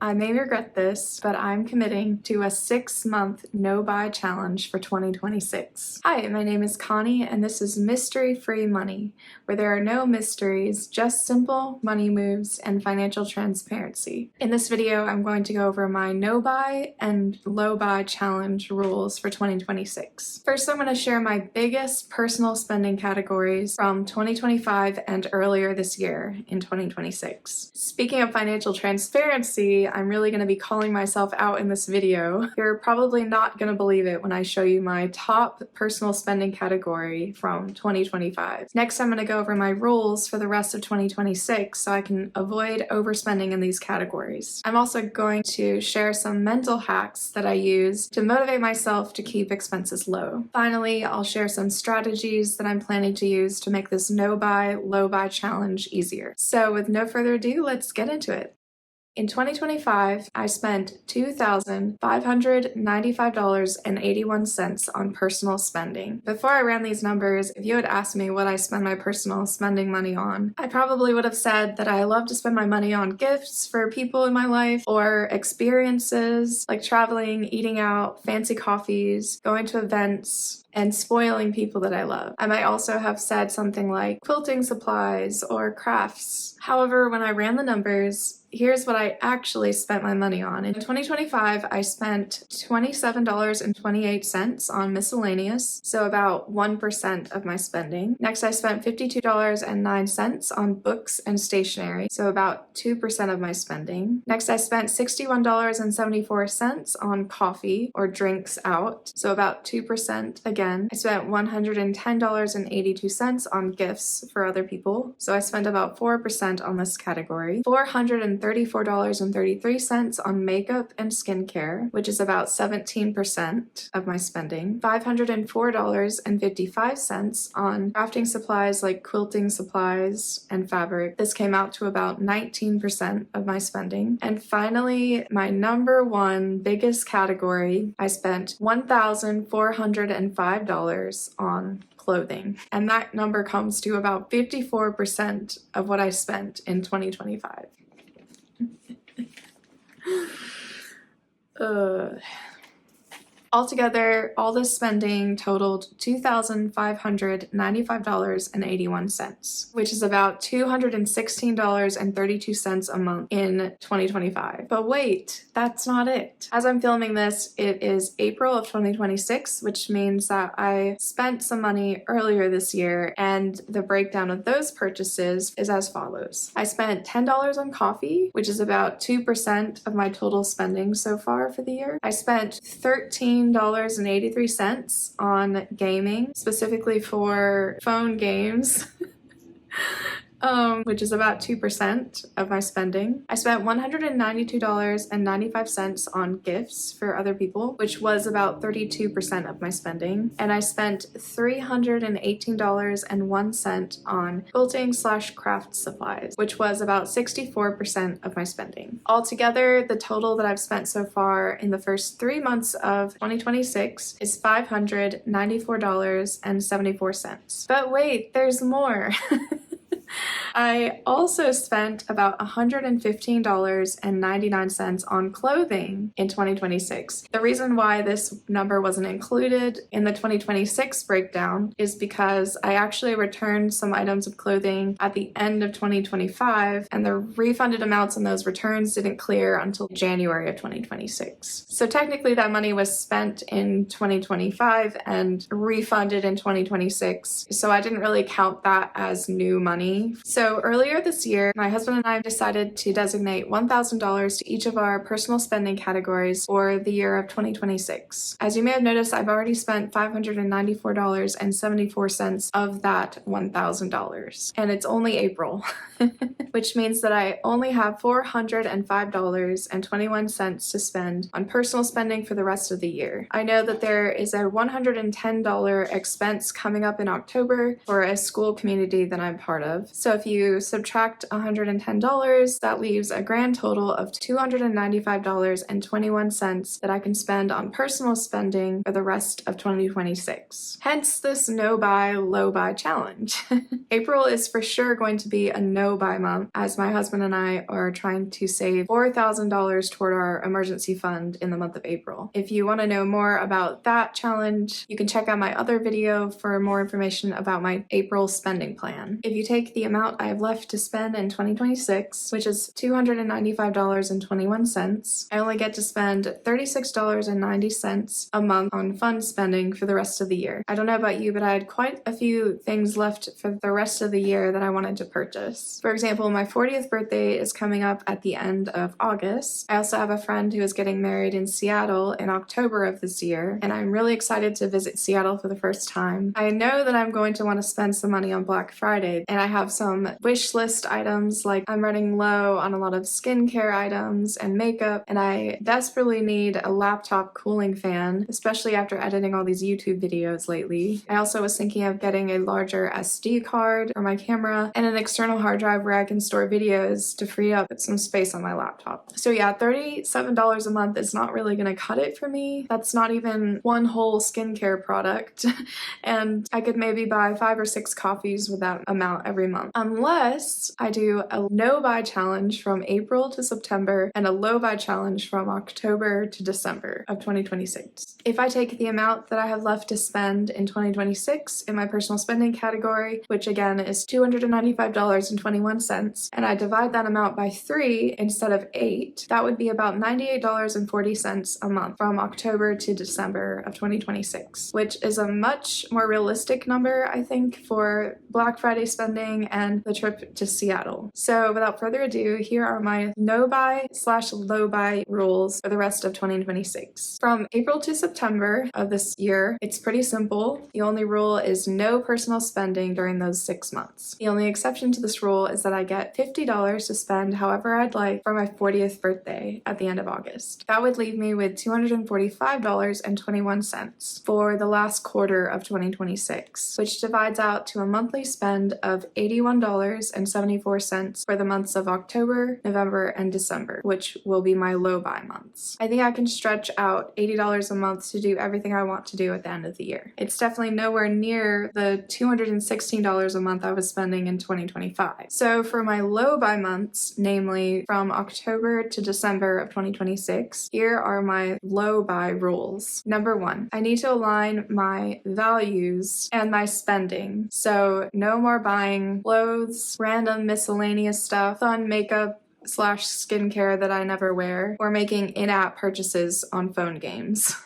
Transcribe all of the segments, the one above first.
I may regret this, but I'm committing to a 6-month no-buy challenge for 2026. Hi, my name is Connie, and this is Mystery-Free Money, where there are no mysteries, just simple money moves and financial transparency. In this video, I'm going to go over my no-buy and low-buy challenge rules for 2026. First, I'm going to share my biggest personal spending categories from 2025 and earlier this year in 2026. Speaking of financial transparency, I'm really going to be calling myself out in this video. You're probably not going to believe it when I show you my top personal spending category from 2025. Next, I'm going to go over my rules for the rest of 2026 so I can avoid overspending in these categories. I'm also going to share some mental hacks that I use to motivate myself to keep expenses low. Finally, I'll share some strategies that I'm planning to use to make this no-buy, low-buy challenge easier. So with no further ado, let's get into it. In 2025, I spent $2,595.81 on personal spending. Before I ran these numbers, if you had asked me what I spend my personal spending money on, I probably would have said that I love to spend my money on gifts for people in my life or experiences like traveling, eating out, fancy coffees, going to events, and spoiling people that I love. I might also have said something like quilting supplies or crafts. However, when I ran the numbers, here's what I actually spent my money on. In 2025, I spent $27.28 on miscellaneous, so about 1% of my spending. Next, I spent $52.09 on books and stationery, so about 2% of my spending. Next, I spent $61.74 on coffee or drinks out, so about 2% again. I spent $110.82 on gifts for other people, so I spent about 4% on this category. $434.33 on makeup and skincare, which is about 17% of my spending. $504.55 on crafting supplies like quilting supplies and fabric. This came out to about 19% of my spending. And finally, my number one biggest category, I spent $1,405 on clothing. And that number comes to about 54% of what I spent in 2025. Altogether, all this spending totaled $2,595.81, which is about $216.32 a month in 2025. But wait, that's not it. As I'm filming this, it is April of 2026, which means that I spent some money earlier this year, and the breakdown of those purchases is as follows. I spent $10 on coffee, which is about 2% of my total spending so far for the year. I spent $13.83 on gaming, specifically for phone games. Which is about 2% of my spending. I spent $192.95 on gifts for other people, which was about 32% of my spending. And I spent $318.01 on quilting/craft supplies, which was about 64% of my spending. Altogether, the total that I've spent so far in the first 3 months of 2026 is $594.74. But wait, there's more. I also spent about $115.99 on clothing in 2026. The reason why this number wasn't included in the 2026 breakdown is because I actually returned some items of clothing at the end of 2025, and the refunded amounts on those returns didn't clear until January of 2026. So technically that money was spent in 2025 and refunded in 2026, so I didn't really count that as new money. So earlier this year, my husband and I decided to designate $1,000 to each of our personal spending categories for the year of 2026. As you may have noticed, I've already spent $594.74 of that $1,000, and it's only April, which means that I only have $405.21 to spend on personal spending for the rest of the year. I know that there is a $110 expense coming up in October for a school community that I'm part of. live. So if you subtract $110, that leaves a grand total of $295.21 that I can spend on personal spending for the rest of 2026. Hence this no-buy, low-buy challenge. April is for sure going to be a no-buy month, as my husband and I are trying to save $4,000 toward our emergency fund in the month of April. If you want to know more about that challenge, you can check out my other video for more information about my April spending plan. If you take the amount I have left to spend in 2026, which is $295.21, I only get to spend $36.90 a month on fun spending for the rest of the year. I don't know about you, but I had quite a few things left for the rest of the year that I wanted to purchase. For example, my 40th birthday is coming up at the end of August. I also have a friend who is getting married in Seattle in October of this year, and I'm really excited to visit Seattle for the first time. I know that I'm going to want to spend some money on Black Friday, and I have some wish list items, like I'm running low on a lot of skincare items and makeup, and I desperately need a laptop cooling fan, especially after editing all these YouTube videos lately. I also was thinking of getting a larger SD card for my camera and an external hard drive where I can store videos to free up some space on my laptop. So yeah, $37 a month is not really gonna cut it for me. That's not even one whole skincare product. And I could maybe buy 5 or 6 coffees with that amount every month. Unless I do a no-buy challenge from April to September and a low-buy challenge from October to December of 2026. If I take the amount that I have left to spend in 2026 in my personal spending category, which again is $295.21, and I divide that amount by 3 instead of 8, that would be about $98.40 a month from October to December of 2026, which is a much more realistic number, I think, for Black Friday spending and the trip to Seattle. So without further ado, here are my no-buy/low-buy rules for the rest of 2026. From April to September of this year, it's pretty simple. The only rule is no personal spending during those 6 months. The only exception to this rule is that I get $50 to spend however I'd like for my 40th birthday at the end of August. That would leave me with $245.21 for the last quarter of 2026, which divides out to a monthly spend of $81.74 for the months of October, November, and December, which will be my low-buy months. I think I can stretch out $80 a month to do everything I want to do at the end of the year. It's definitely nowhere near the $216 a month I was spending in 2025. So for my low-buy months, namely from October to December of 2026, here are my low-buy rules. Number 1, I need to align my values and my spending. So no more buying clothes, random miscellaneous stuff, fun makeup/skincare that I never wear, or making in-app purchases on phone games.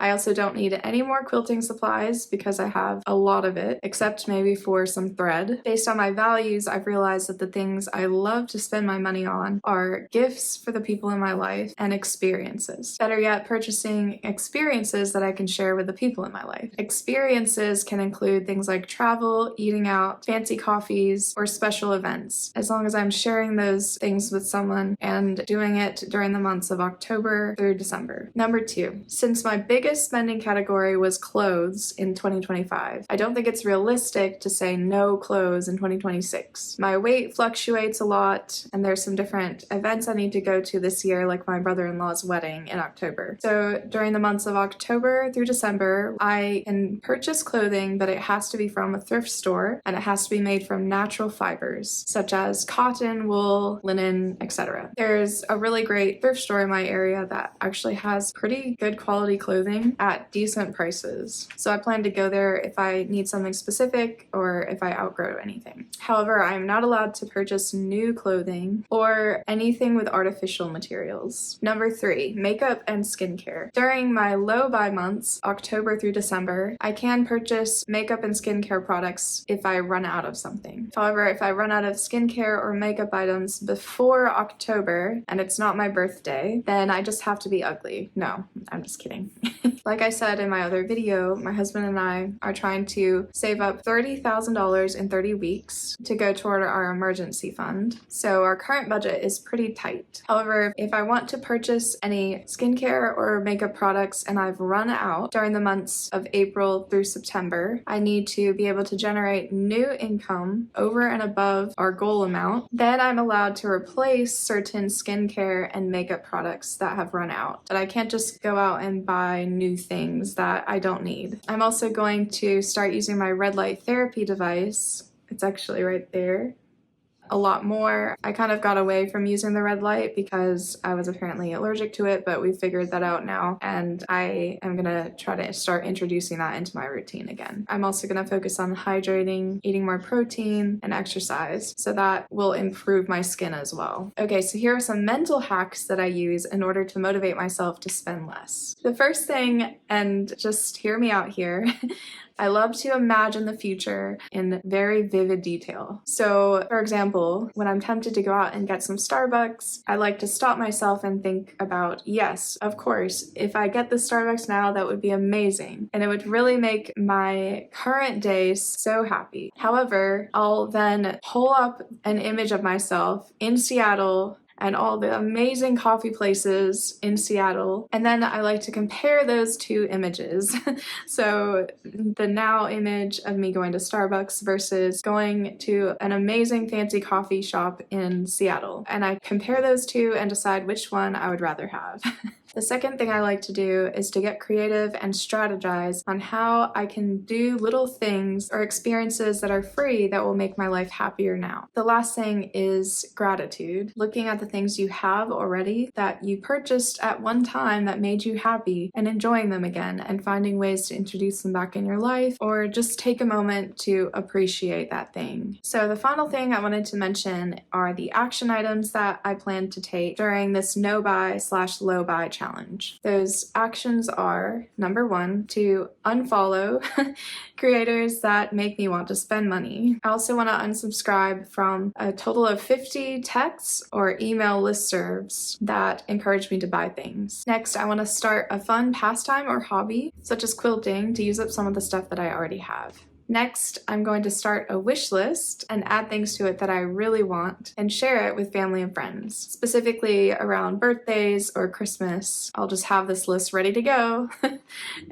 I also don't need any more quilting supplies because I have a lot of it, except maybe for some thread. Based on my values, I've realized that the things I love to spend my money on are gifts for the people in my life and experiences. Better yet, purchasing experiences that I can share with the people in my life. Experiences can include things like travel, eating out, fancy coffees, or special events, as long as I'm sharing those things with someone and doing it during the months of October through December. Number 2, since my biggest spending category was clothes in 2025, I don't think it's realistic to say no clothes in 2026. My weight fluctuates a lot, and there's some different events I need to go to this year, like my brother-in-law's wedding in October. So during the months of October through December, I can purchase clothing, but it has to be from a thrift store, and it has to be made from natural fibers, such as cotton, wool, linen, etc. There's a really great thrift store in my area that actually has pretty good quality clothing at decent prices. So I plan to go there if I need something specific or if I outgrow anything. However, I am not allowed to purchase new clothing or anything with artificial materials. Number 3, makeup and skincare. During my low-buy months, October through December, I can purchase makeup and skincare products if I run out of something. However, if I run out of skincare or makeup items before October and it's not my birthday, then I just have to be ugly. No, I'm just kidding. Like I said in my other video, my husband and I are trying to save up $30,000 in 30 weeks to go toward our emergency fund. So our current budget is pretty tight. However, if I want to purchase any skincare or makeup products and I've run out during the months of April through September, I need to be able to generate new income over and above our goal amount. Then I'm allowed to replace certain skincare and makeup products that have run out. But I can't just go out and buy new things that I don't need. I'm also going to start using my red light therapy device. It's actually right there. A lot more. I kind of got away from using the red light because I was apparently allergic to it, but we figured that out now, and I am gonna try to start introducing that into my routine again. I'm also gonna focus on hydrating, eating more protein, and exercise, so that will improve my skin as well. Okay, so here are some mental hacks that I use in order to motivate myself to spend less. The first thing, and just hear me out here, I love to imagine the future in very vivid detail. So, for example, when I'm tempted to go out and get some Starbucks, I like to stop myself and think about, yes, of course, if I get the Starbucks now, that would be amazing. And it would really make my current day so happy. However, I'll then pull up an image of myself in Seattle and all the amazing coffee places in Seattle. And then I like to compare those two images. So the now image of me going to Starbucks versus going to an amazing fancy coffee shop in Seattle. And I compare those two and decide which one I would rather have. The second thing I like to do is to get creative and strategize on how I can do little things or experiences that are free that will make my life happier now. The last thing is gratitude. Looking at the things you have already that you purchased at one time that made you happy and enjoying them again and finding ways to introduce them back in your life, or just take a moment to appreciate that thing. So the final thing I wanted to mention are the action items that I plan to take during this no buy / low buy challenge. Those actions are, number 1, to unfollow creators that make me want to spend money. I also want to unsubscribe from a total of 50 texts or email listservs that encourage me to buy things. Next, I want to start a fun pastime or hobby, such as quilting, to use up some of the stuff that I already have. Next, I'm going to start a wish list and add things to it that I really want and share it with family and friends. Specifically around birthdays or Christmas, I'll just have this list ready to go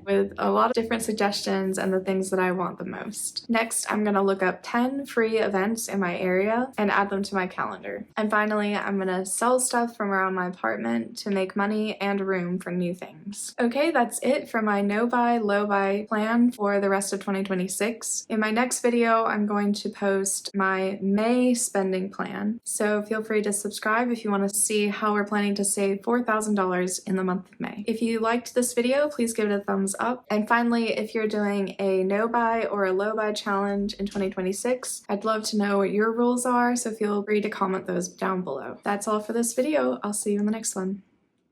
with a lot of different suggestions and the things that I want the most. Next, I'm going to look up 10 free events in my area and add them to my calendar. And finally, I'm going to sell stuff from around my apartment to make money and room for new things. Okay, that's it for my no buy, low buy plan for the rest of 2026. In my next video, I'm going to post my May spending plan, so feel free to subscribe if you want to see how we're planning to save $4,000 in the month of May. If you liked this video, please give it a thumbs up. And finally, if you're doing a no buy or a low buy challenge in 2026, I'd love to know what your rules are, so feel free to comment those down below. That's all for this video. I'll see you in the next one.